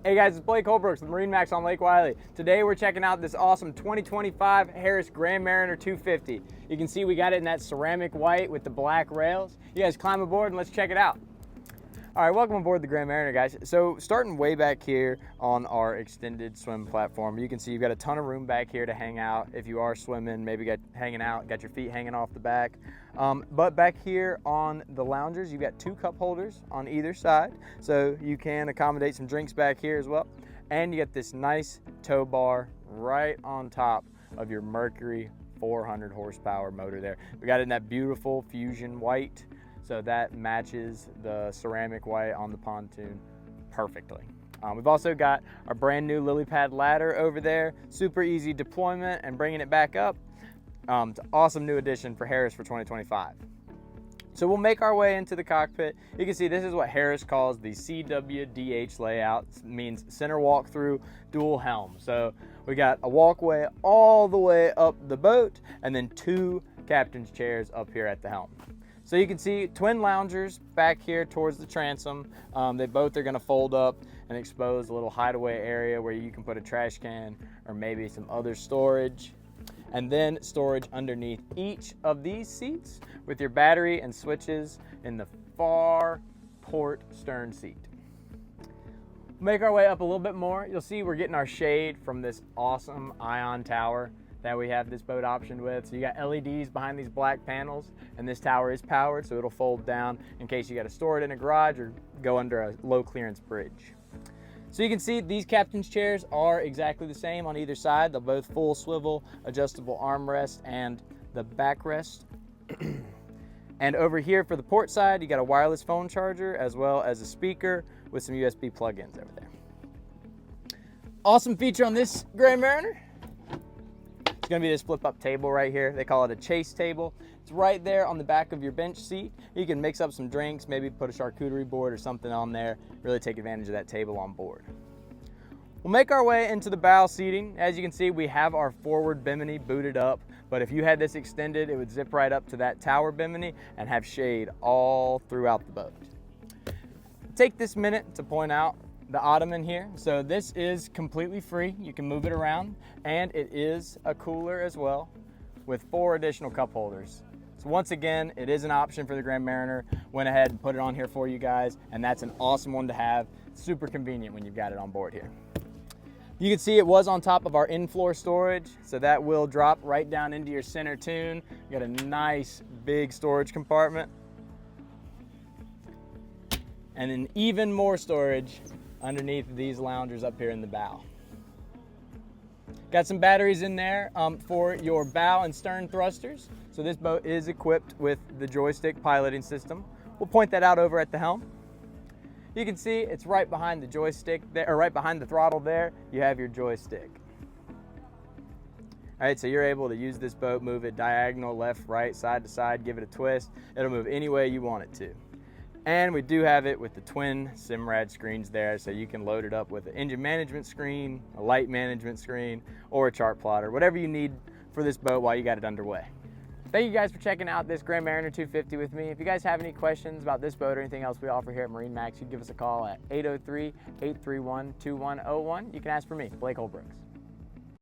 Hey guys, it's Blake Holbrooks with MarineMax on Lake Wylie. Today we're checking out this awesome 2025 Harris Grand Mariner 250. You can see we got it in that ceramic white with the black rails. You guys climb aboard and let's check it out. All right, welcome aboard the Grand Mariner, guys. So starting way back here on our extended swim platform, you can see you've got a ton of room back here to hang out. If you are swimming, maybe hanging out, got your feet hanging off the back. But back here on the loungers, you've got 2 cup holders on either side. So you can accommodate some drinks back here as well. And you got this nice tow bar right on top of your Mercury 400 horsepower motor there. We got it in that beautiful fusion white. So that matches the ceramic white on the pontoon perfectly. We've also got our brand new lily pad ladder over there. Super easy deployment and bringing it back up. It's an awesome new addition for Harris for 2025. So we'll make our way into the cockpit. You can see this is what Harris calls the CWDH layout. It means center walk through dual helm. So we got a walkway all the way up the boat and then 2 captain's chairs up here at the helm. So you can see twin loungers back here towards the transom. They both are gonna fold up and expose a little hideaway area where you can put a trash can or maybe some other storage. And then storage underneath each of these seats with your battery and switches in the far port stern seat. Make our way up a little bit more. You'll see we're getting our shade from this awesome ion tower that we have this boat optioned with. So you got LEDs behind these black panels, and this tower is powered, so it'll fold down in case you got to store it in a garage or go under a low clearance bridge. So you can see these captain's chairs are exactly the same on either side. They're both full swivel, adjustable armrest, and the backrest. And over here for the port side, you got a wireless phone charger as well as a speaker with some USB plug-ins over there. Awesome feature on this Grand Mariner. It's gonna be this flip-up table right here. They call it a chase table. It's right there on the back of your bench seat. You can mix up some drinks, maybe put a charcuterie board or something on there, really take advantage of that table on board. We'll make our way into the bow seating. As you can see, we have our forward bimini booted up, but if you had this extended, it would zip right up to that tower bimini and have shade all throughout the boat. Take this minute to point out the ottoman here. So this is completely free. You can move it around, and it is a cooler as well with 4 additional cup holders. So once again, it is an option for the Grand Mariner. Went ahead and put it on here for you guys, and that's an awesome one to have. Super convenient when you've got it on board here. You can see it was on top of our in-floor storage, so that will drop right down into your center tune. You got a nice big storage compartment. And then even more storage underneath these loungers up here in the bow. Got some batteries in there for your bow and stern thrusters. So this boat is equipped with the joystick piloting system. We'll point that out over at the helm. You can see it's right behind the joystick there, or right behind the throttle there, you have your joystick. All right, so you're able to use this boat, move it diagonal, left, right, side to side, give it a twist. It'll move any way you want it to. And we do have it with the twin Simrad screens there, so you can load it up with an engine management screen, a light management screen, or a chart plotter, whatever you need for this boat while you got it underway. Thank you guys for checking out this Grand Mariner 250 with me. If you guys have any questions about this boat or anything else we offer here at MarineMax, you can give us a call at 803-831-2101. You can ask for me, Blake Holbrooks.